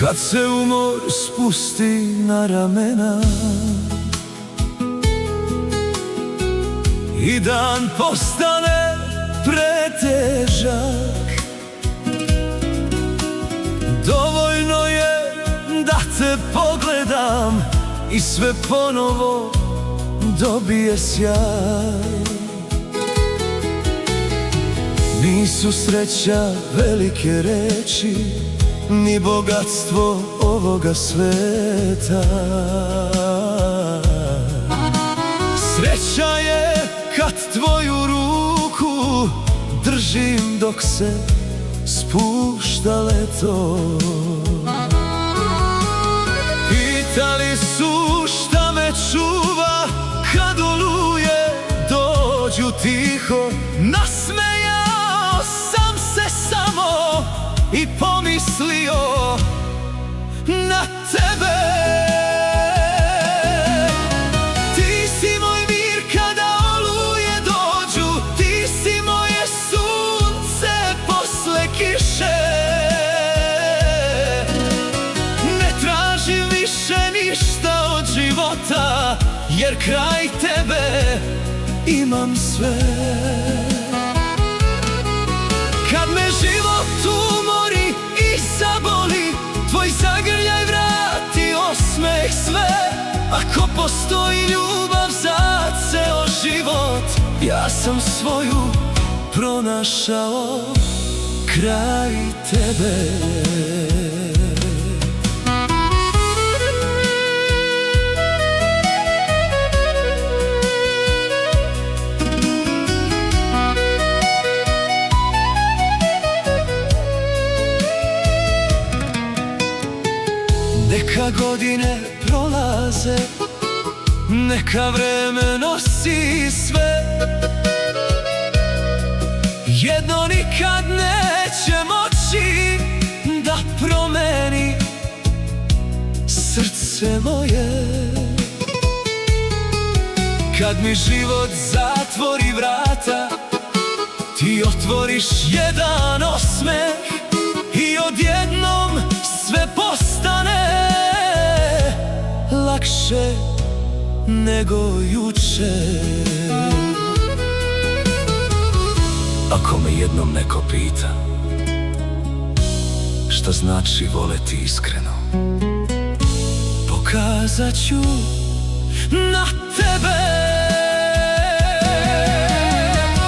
Kad se umor spusti na ramena i dan postane pretežak, dovoljno je da te pogledam i sve ponovo dobije sjaj. Nisu sreća velike reči, ni bogatstvo ovoga sveta. Sreća je kad tvoju ruku držim dok se spušta leto. Pitali su šta me čuva kad oluje dođu tiho. Nasmejao sam se samo i pomislio na tebe. Ti si moj mir kada oluje dođu, ti si moje sunce posle kiše. Ne tražim više ništa od života, jer kraj tebe imam sve. Kad me život umori i zaboli, tvoj zagrljaj vrati osmeh sve. Ako postoji ljubav za ceo život, ja sam svoju pronašao kraj tebe. Neka godine prolaze, neka vreme nosi sve. Jedno nikad neće moći da promeni srce moje. Kad mi život zatvori vrata, ti otvoriš jedan osmeh i odjednom sve postane lakše nego juče. Ako me jednom neko pita šta znači voleti iskreno, pokazat ću na tebe.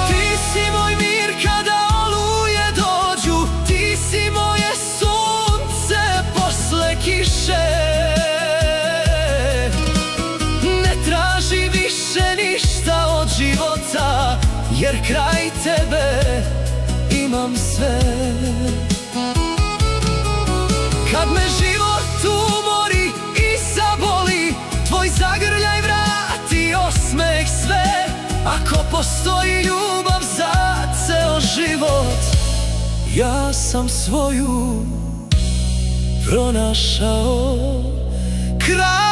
Ti si moj mir kada oluje dođu, ti si moje sunce posle kiše. Ne traži više ništa od života, jer kraj tebe imam sve. Kad me život umori i zaboli, tvoj zagrljaj vrati osmeh sve. Ako postoji ljubav za ceo život, ja sam svoju pronašao kraj.